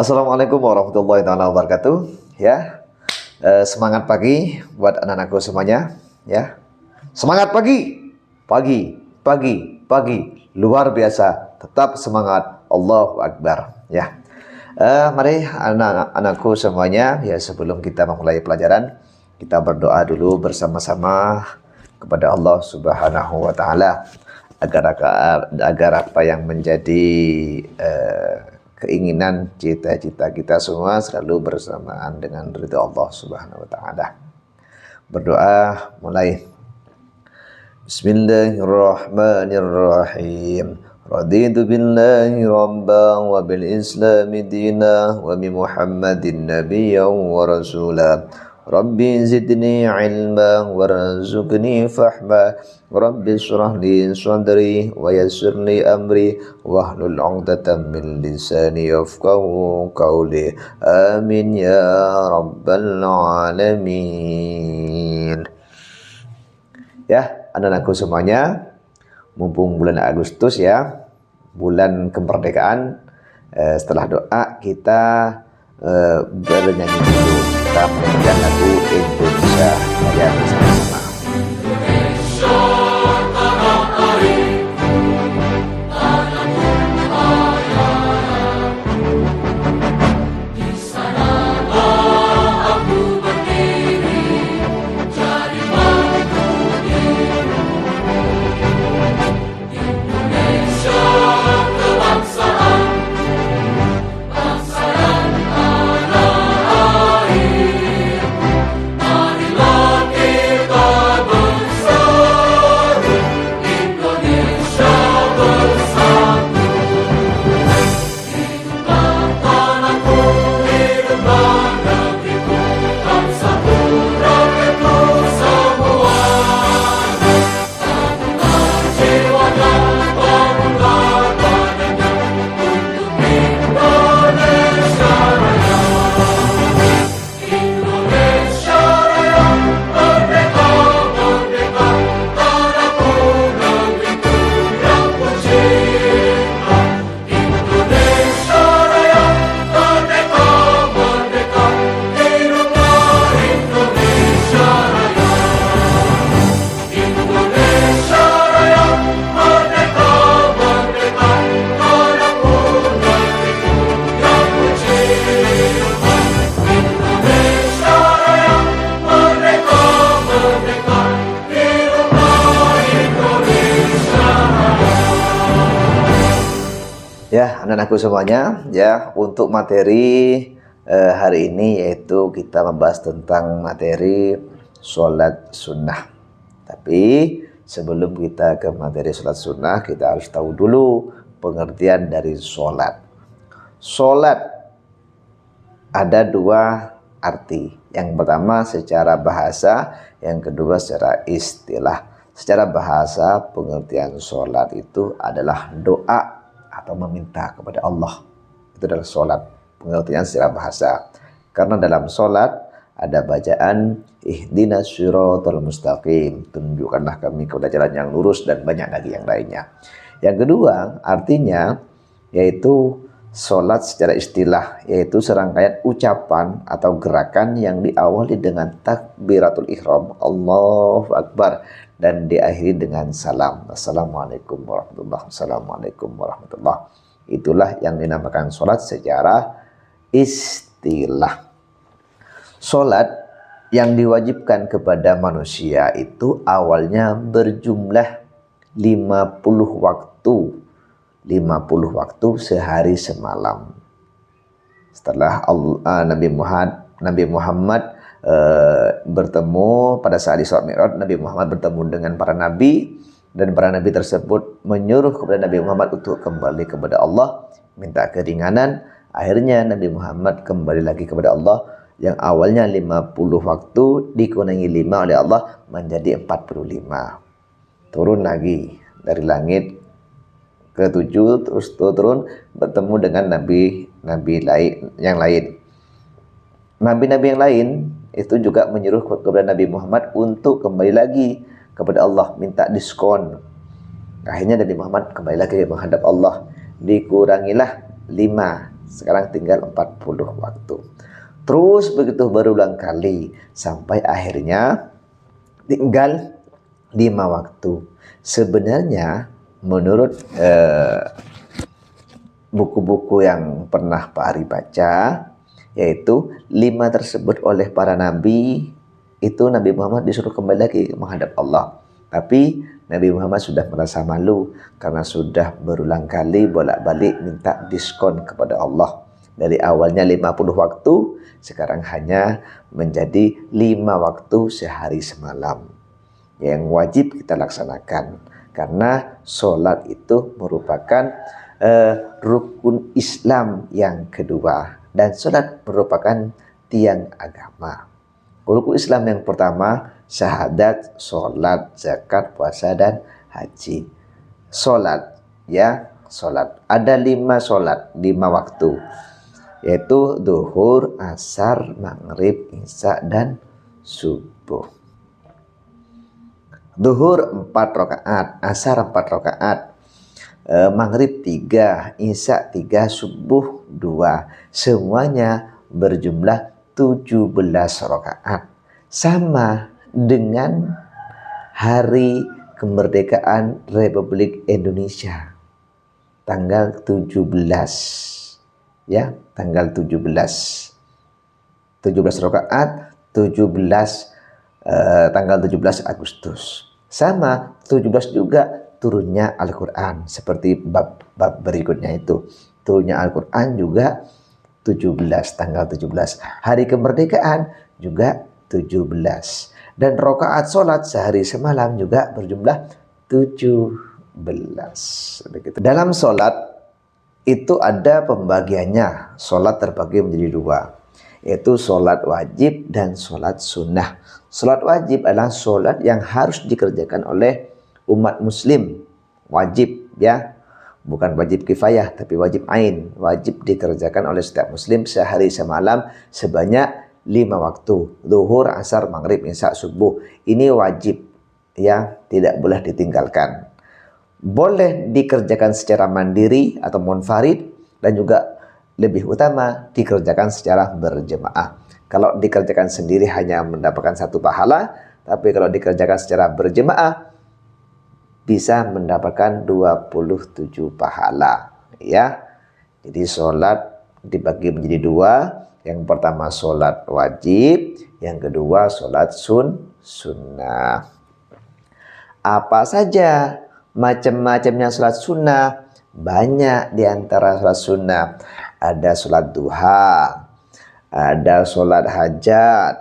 Assalamualaikum warahmatullahi wabarakatuh. Ya, semangat pagi buat anak-anakku semuanya. Ya, semangat pagi, pagi, pagi, pagi, luar biasa. Tetap semangat. Allahu Akbar. Ya, mari anak-anakku semuanya. Ya, sebelum kita memulai pelajaran, kita berdoa dulu bersama-sama kepada Allah Subhanahu Wa Taala agar apa yang menjadi keinginan, cita-cita kita semua selalu bersamaan dengan ridha Allah Subhanahu wa taala. Berdoa mulai. Bismillahirrahmanirrahim. Raditu billahi rabban wa bil islami dina wa bi Muhammadin nabiyyan wa rasula. Rabbi zidni ilma warzuqni fahma. Rabbi shrah li sadri wa yassir li amri wahlul 'uqdatam min lisani yafqahu qawli. Amin ya rabbal alamin. Ya, anak-anakku semuanya, mumpung bulan Agustus ya, bulan kemerdekaan, setelah doa kita bernyanyi dulu. Kita menyanyikan lagu Indonesia Raya bersama-sama. Ya, anak-anakku semuanya, ya, untuk materi hari ini yaitu kita membahas tentang materi sholat sunnah. Tapi sebelum kita ke materi sholat sunnah, kita harus tahu dulu pengertian dari sholat. Sholat ada dua arti. Yang pertama secara bahasa, yang kedua secara istilah. Secara bahasa, pengertian sholat itu adalah doa atau meminta kepada Allah. Itu adalah sholat, pengertian secara bahasa. Karena dalam sholat ada bacaan ihdinas siratal mustaqim, tunjukkanlah kami kepada jalan yang lurus, dan banyak lagi yang lainnya. Yang kedua artinya yaitu sholat secara istilah, yaitu serangkaian ucapan atau gerakan yang diawali dengan takbiratul ihram, Allahu Akbar, dan diakhiri dengan salam, Assalamualaikum warahmatullahi wabarakatuh. Assalamualaikum warahmatullahi. Itulah yang dinamakan sholat secara istilah. Sholat yang diwajibkan kepada manusia itu awalnya berjumlah 50 waktu. 50 waktu sehari semalam. Setelah Nabi Muhammad bertemu pada saat Isra Mi'raj, Nabi Muhammad bertemu dengan para nabi, dan para nabi tersebut menyuruh kepada Nabi Muhammad untuk kembali kepada Allah, minta keringanan. Akhirnya Nabi Muhammad kembali lagi kepada Allah, yang awalnya 50 waktu dikurangi 5 oleh Allah menjadi 45. Turun lagi dari langit ke-7, terus turun bertemu dengan nabi yang lain. Nabi-nabi yang lain itu juga menyuruh kepada Nabi Muhammad untuk kembali lagi kepada Allah, minta diskon. Akhirnya Nabi Muhammad kembali lagi menghadap Allah, dikurangilah 5 Sekarang tinggal 40 waktu. Terus begitu berulang kali sampai akhirnya tinggal 5 waktu. Sebenarnya menurut buku-buku yang pernah Pak Ari baca, yaitu 5 tersebut oleh para nabi, itu Nabi Muhammad disuruh kembali lagi menghadap Allah. Tapi Nabi Muhammad sudah merasa malu karena sudah berulang kali bolak-balik minta diskon kepada Allah. Dari awalnya 50 waktu, sekarang hanya menjadi 5 waktu sehari semalam. Yang wajib kita laksanakan. Karena sholat itu merupakan rukun Islam yang kedua. Dan sholat merupakan tiang agama. Rukun Islam yang pertama, syahadat, sholat, zakat, puasa, dan haji. Sholat, ya, sholat. Ada 5 sholat, 5 waktu. Yaitu duhur, asar, maghrib, isya, dan subuh. Duhur 4 rakaat, asar 4 rakaat, maghrib 3, isya 3, subuh 2. Semuanya berjumlah 17 rakaat. Sama dengan hari kemerdekaan Republik Indonesia. Tanggal 17. Ya, tanggal 17 rakaat, tanggal 17 Agustus. Sama 17 juga turunnya Al-Quran, seperti bab berikutnya itu. Turunnya Al-Quran juga 17, tanggal 17. Hari kemerdekaan juga 17. Dan rakaat sholat sehari semalam juga berjumlah 17. Begitu. Dalam sholat itu ada pembagiannya. Sholat terbagi menjadi 2, yaitu sholat wajib dan sholat sunnah. Sholat wajib adalah sholat yang harus dikerjakan oleh umat muslim. Wajib, ya, bukan wajib kifayah, tapi wajib ain. Wajib dikerjakan oleh setiap muslim sehari semalam sebanyak 5 waktu. Zuhur, asar, maghrib, isya, subuh. Ini wajib, ya, tidak boleh ditinggalkan. Boleh dikerjakan secara mandiri atau munfarid, dan juga lebih utama dikerjakan secara berjemaah. Kalau dikerjakan sendiri hanya mendapatkan 1 pahala, tapi kalau dikerjakan secara berjemaah bisa mendapatkan 27 pahala, ya. Jadi sholat dibagi menjadi 2. Yang pertama sholat wajib, yang kedua sholat sunnah. Apa saja macam-macamnya sholat sunnah? Banyak di antara sholat sunnah. Ada sholat duha, ada sholat hajat,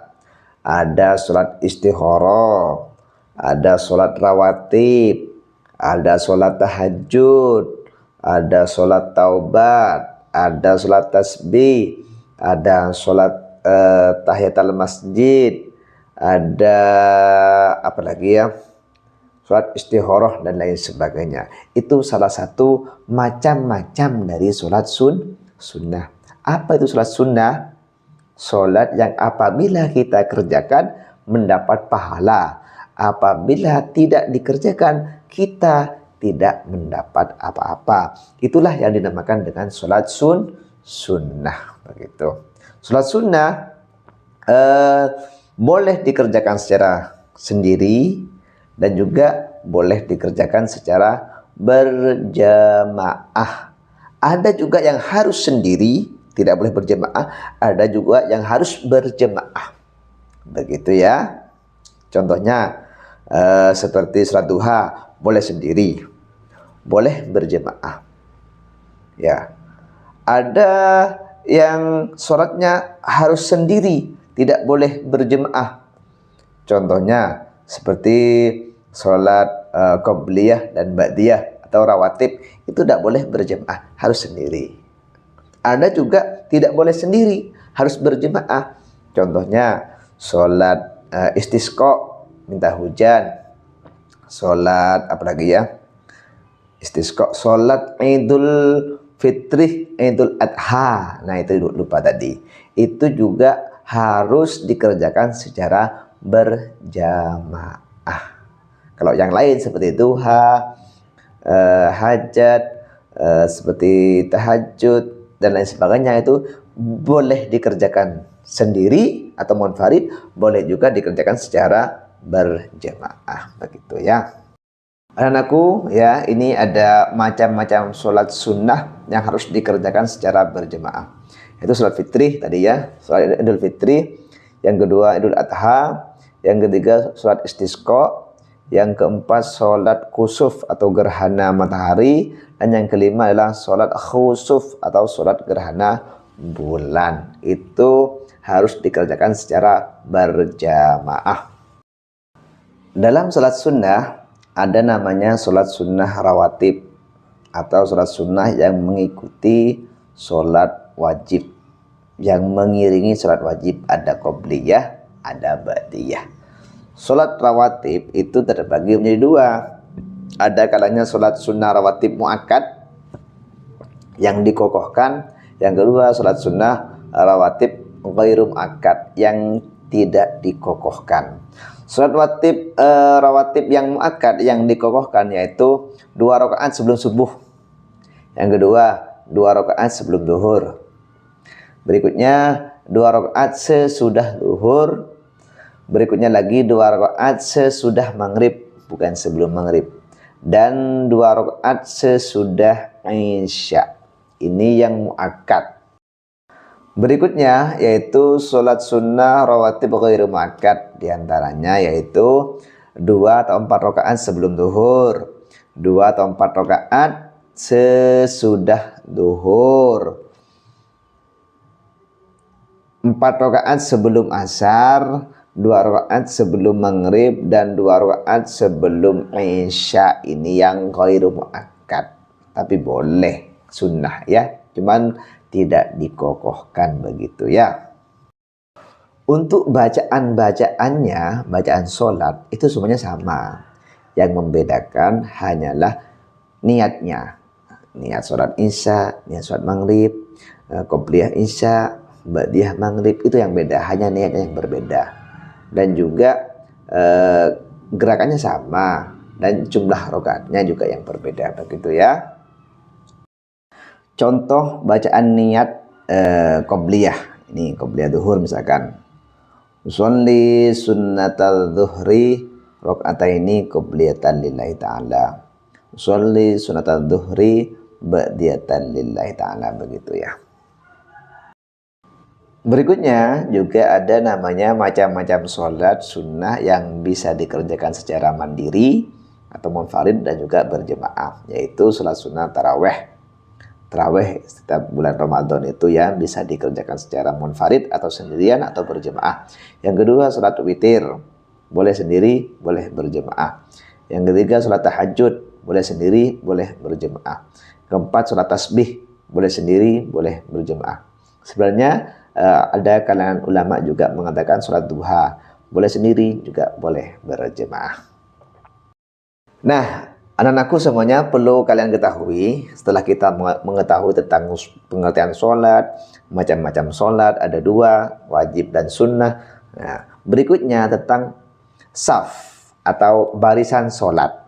ada sholat istikharah, ada sholat rawatib, ada sholat tahajud, ada sholat taubat, ada sholat tasbih, ada sholat tahiyatul masjid, ada apa lagi ya? Sholat istikharah dan lain sebagainya. Itu salah satu macam-macam dari sholat sunnah. Apa itu sholat sunnah? Sholat yang apabila kita kerjakan mendapat pahala. Apabila tidak dikerjakan, kita tidak mendapat apa-apa. Itulah yang dinamakan dengan sholat sunnah. Begitu. Sholat sunnah boleh dikerjakan secara sendiri, dan juga boleh dikerjakan secara berjamaah. Ada juga yang harus sendiri, tidak boleh berjamaah. Ada juga yang harus berjamaah. Begitu, ya. Contohnya seperti sholat duha, boleh sendiri, boleh berjamaah. Ya. Ada yang sholatnya harus sendiri, tidak boleh berjamaah. Contohnya seperti sholat qobliyah dan ba'diyah atau rawatib, itu tidak boleh berjamaah, harus sendiri. Ada juga tidak boleh sendiri, harus berjamaah. Contohnya sholat istisqa, minta hujan. Sholat apa lagi ya? Istisqa, sholat Idul Fitri, Idul Adha. Nah, itu lupa tadi. Itu juga harus dikerjakan secara berjamaah. Kalau yang lain seperti duha, hajat, seperti tahajud, dan lain sebagainya itu boleh dikerjakan sendiri atau munfarid, boleh juga dikerjakan secara berjamaah, begitu ya. Anakku ya, ini ada macam-macam sholat sunnah yang harus dikerjakan secara berjamaah. Itu sholat fitri tadi ya, sholat idul fitri. Yang kedua idul adha. Yang ketiga sholat istisqa. Yang keempat sholat kusuf atau gerhana matahari. Dan yang kelima adalah sholat khusuf atau sholat gerhana bulan. Itu harus dikerjakan secara berjamaah. Dalam sholat sunnah ada namanya sholat sunnah rawatib atau sholat sunnah yang mengikuti sholat wajib. Yang mengiringi sholat wajib ada qobliyah, ada ba'diyah. Sholat rawatib itu terbagi menjadi dua. Ada kalanya sholat sunnah rawatib mu'akkad yang dikokohkan. Yang kedua sholat sunnah rawatib ghairu mu'akkad yang tidak dikokohkan. Sholat rawatib yang mu'akkad yang dikokohkan yaitu 2 rakaat sebelum subuh. Yang kedua 2 rakaat sebelum zuhur. Berikutnya 2 rakaat sesudah zuhur. Berikutnya lagi 2 rakaat sesudah maghrib, bukan sebelum maghrib. Dan 2 rakaat sesudah isya. Ini yang mu'akkad. Berikutnya yaitu sholat sunnah rawatib ghairu mu'akkad, diantaranya yaitu 2 atau 4 rakaat sebelum zuhur, 2 atau 4 rakaat sesudah zuhur, 4 rakaat sebelum asar, 2 rakaat sebelum maghrib, dan 2 rakaat sebelum isya. Ini yang ghairu mu'akkad, tapi boleh sunnah ya, cuman tidak dikokohkan, begitu ya. Untuk bacaan-bacaannya, bacaan sholat itu semuanya sama. Yang membedakan hanyalah niatnya. Niat sholat isya, niat sholat maghrib, qobliyah isya, ba'diyah maghrib, itu yang beda. Hanya niatnya yang berbeda. Dan juga gerakannya sama. Dan jumlah rakaatnya juga yang berbeda, begitu ya. Contoh bacaan niat qobliyah. Ini qobliyah zuhur misalkan. Usolli sunnatal zuhri rakaataini qobliyatan lillahi ta'ala. Usolli sunnatal zuhri ba'diyatan lillahi ta'ala, begitu ya. Berikutnya juga ada namanya macam-macam sholat sunnah yang bisa dikerjakan secara mandiri atau munfarid dan juga berjemaah, yaitu sholat sunnah taraweh. Taraweh setiap bulan Ramadan itu ya bisa dikerjakan secara munfarid atau sendirian atau berjemaah. Yang kedua sholat witir, boleh sendiri, boleh berjemaah. Yang ketiga sholat tahajud, boleh sendiri, boleh berjemaah. Keempat sholat tasbih, boleh sendiri, boleh berjemaah. Sebenarnya ada kalangan ulama juga mengatakan sholat duha, boleh sendiri juga boleh berjemaah. Nah, anak-anakku semuanya perlu kalian ketahui, setelah kita mengetahui tentang pengertian sholat, macam-macam sholat, ada 2, wajib dan sunnah. Nah, berikutnya tentang saf atau barisan sholat.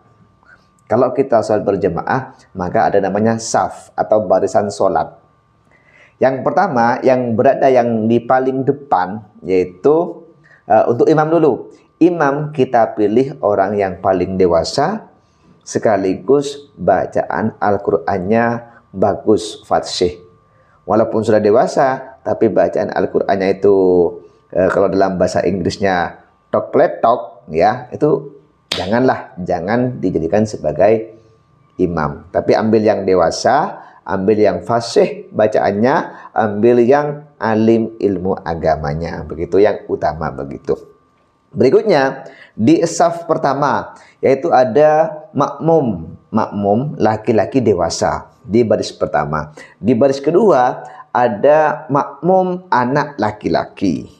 Kalau kita sholat berjemaah, maka ada namanya saf atau barisan sholat. Yang pertama, yang berada yang di paling depan, yaitu untuk imam dulu. Imam kita pilih orang yang paling dewasa, sekaligus bacaan Al-Qur'annya bagus, fasih. Walaupun sudah dewasa, tapi bacaan Al-Qur'annya itu kalau dalam bahasa Inggrisnya tok-pletok ya, itu jangan dijadikan sebagai imam. Tapi ambil yang dewasa, ambil yang fasih bacaannya, ambil yang alim ilmu agamanya, begitu yang utama, begitu. Berikutnya di saf pertama yaitu ada makmum laki-laki dewasa di baris pertama. Di baris kedua ada makmum anak laki-laki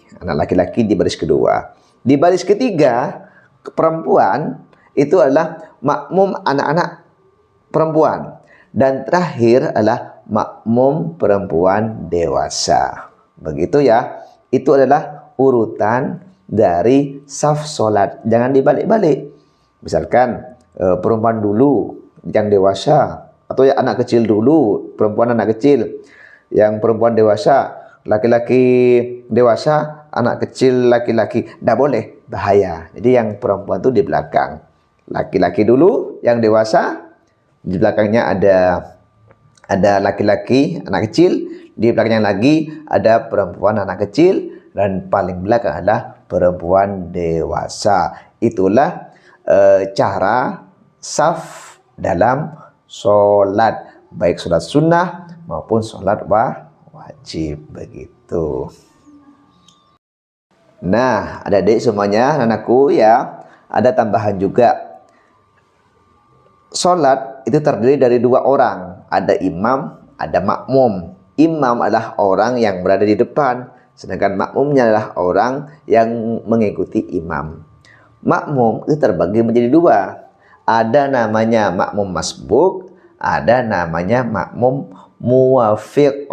di baris kedua. Di baris ketiga perempuan itu adalah makmum anak-anak perempuan, dan terakhir adalah makmum perempuan dewasa. Begitu ya. Itu adalah urutan dari saf solat. Jangan dibalik-balik. Misalkan perempuan dulu yang dewasa, atau ya anak kecil dulu, perempuan anak kecil. yang perempuan dewasa, laki-laki dewasa, anak kecil laki-laki, tidak boleh, bahaya. Jadi yang perempuan itu di belakang, laki-laki dulu yang dewasa, di belakangnya ada laki-laki anak kecil, di belakangnya lagi ada perempuan anak kecil, dan paling belakang adalah perempuan dewasa. Itulah cara saf dalam sholat, baik sholat sunnah maupun sholat wajib begitu. Nah, adik-adik semuanya, anakku ya, ada tambahan juga. Sholat itu terdiri dari dua orang, ada imam, ada makmum. Imam adalah orang yang berada di depan, sedangkan makmumnya adalah orang yang mengikuti imam. Makmum itu terbagi menjadi dua, ada namanya makmum masbuk, ada namanya makmum muwafiq.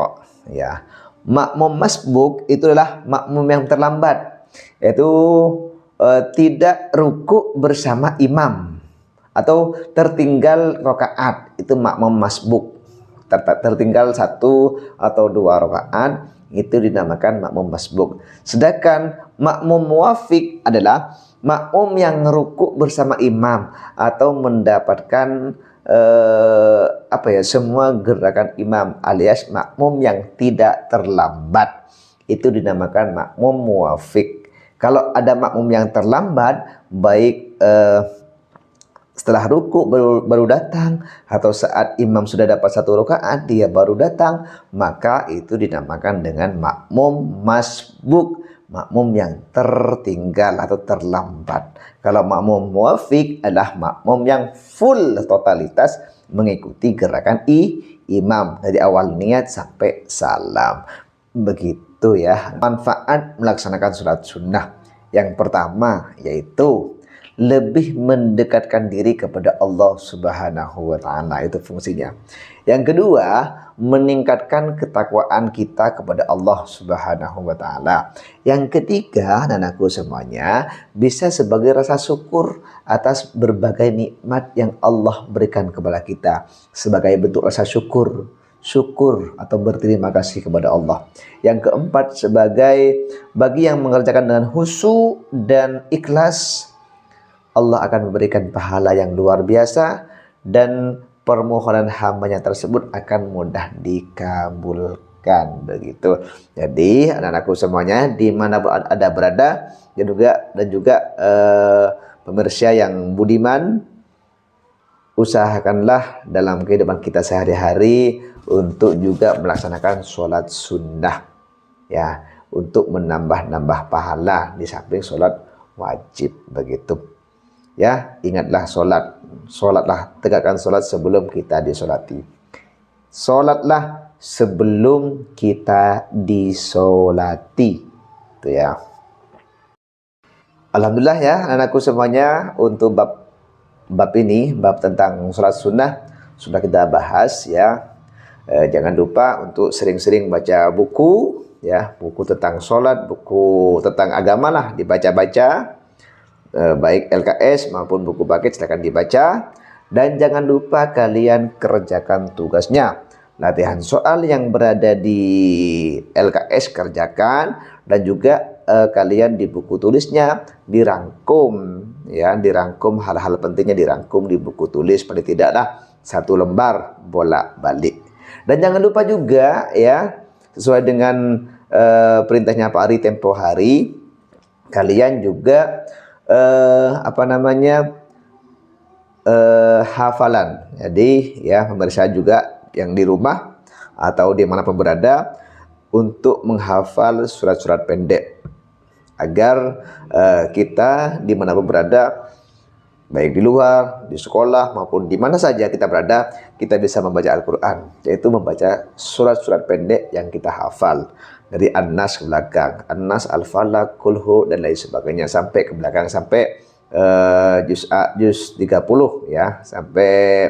Ya, makmum masbuk itu adalah makmum yang terlambat, yaitu tidak ruku bersama imam atau tertinggal rakaat, itu makmum masbuk. Tertinggal 1 atau 2 rakaat, itu dinamakan makmum masbuk. Sedangkan makmum muwafiq adalah makmum yang ruku bersama imam atau mendapatkan semua gerakan imam, alias makmum yang tidak terlambat, itu dinamakan makmum muwafiq. Kalau ada makmum yang terlambat, baik setelah ruku baru datang, atau saat imam sudah dapat 1 rakaat dia baru datang, maka itu dinamakan dengan makmum masbuk, makmum yang tertinggal atau terlambat. Kalau makmum muwafiq adalah makmum yang full totalitas mengikuti gerakan imam dari awal niat sampai salam. Begitu ya manfaat melaksanakan sholat sunnah. Yang pertama yaitu lebih mendekatkan diri kepada Allah Subhanahu wa Ta'ala, itu fungsinya. Yang kedua, meningkatkan ketakwaan kita kepada Allah Subhanahu wa Ta'ala. Yang ketiga, anakku semuanya, bisa sebagai rasa syukur atas berbagai nikmat yang Allah berikan kepada kita, sebagai bentuk rasa syukur atau berterima kasih kepada Allah. Yang keempat, sebagai bagi yang mengerjakan dengan khusyuk dan ikhlas, Allah akan memberikan pahala yang luar biasa dan permohonan hambanya tersebut akan mudah dikabulkan begitu. Jadi anak-anakku semuanya dimanapun ada berada, dan juga pemirsa yang budiman, usahakanlah dalam kehidupan kita sehari-hari untuk juga melaksanakan sholat sunnah ya, untuk menambah pahala di samping sholat wajib begitu. Ya, ingatlah sholatlah, tegakkan sholat sebelum kita disolati. Sholatlah sebelum kita disolati. Itu ya. Alhamdulillah ya, anakku semuanya, untuk bab ini, bab tentang sholat sunnah sudah kita bahas ya. Jangan lupa untuk sering-sering baca buku ya, buku tentang sholat, buku tentang agama lah dibaca-baca. Baik LKS maupun buku paket silakan dibaca, dan jangan lupa kalian kerjakan tugasnya. Latihan soal yang berada di LKS kerjakan, dan juga kalian di buku tulisnya dirangkum ya, dirangkum hal-hal pentingnya, dirangkum di buku tulis, paling tidaklah 1 lembar bolak-balik. Dan jangan lupa juga ya, sesuai dengan perintahnya Pak Ari tempo hari, kalian juga hafalan. Jadi ya, pemirsa juga yang di rumah atau di mana pun berada, untuk menghafal surat-surat pendek agar kita di mana pun berada, baik di luar, di sekolah maupun di mana saja kita berada, kita bisa membaca Al-Quran, yaitu membaca surat-surat pendek yang kita hafal. Dari An-Nas ke belakang, An-Nas, Al-Falaq, Kulhu, dan lain sebagainya, sampai ke belakang, sampai juz 30 ya, sampai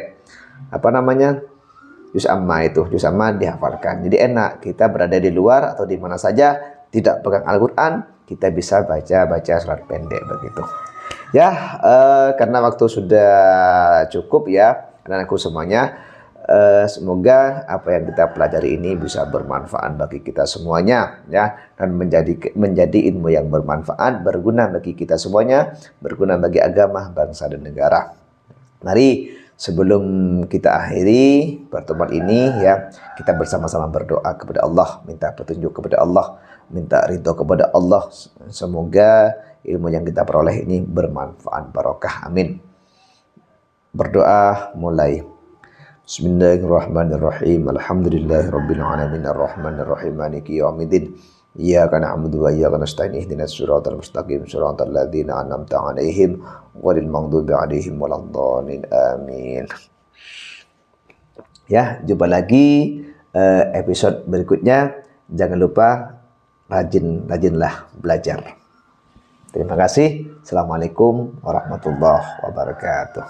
juz amma, itu juz amma dihafalkan. Jadi enak, kita berada di luar atau di mana saja, tidak pegang Al-Quran, kita bisa baca surat pendek begitu ya. Karena waktu sudah cukup ya anak-anakku semuanya, Semoga apa yang kita pelajari ini bisa bermanfaat bagi kita semuanya, ya, dan menjadi ilmu yang bermanfaat, berguna bagi kita semuanya, berguna bagi agama, bangsa dan negara. Mari sebelum kita akhiri pertemuan ini, ya, kita bersama-sama berdoa kepada Allah, minta petunjuk kepada Allah, minta ridho kepada Allah. Semoga ilmu yang kita peroleh ini bermanfaat, barokah. Amin. Berdoa mulai. Bismillahirrahmanirrahim. Alhamdulillahirabbil alamin arrahmanir rahim maliki yaumiddin. Iyyaka na'budu wa iyyaka nasta'in ihdinas siratal mustaqim siratal ladzina an'amta 'alaihim ghairil maghdubi 'alaihim waladdallin. Amin. Ya, jumpa lagi episode berikutnya. Jangan lupa rajinlah belajar. Terima kasih. Assalamualaikum warahmatullahi wabarakatuh.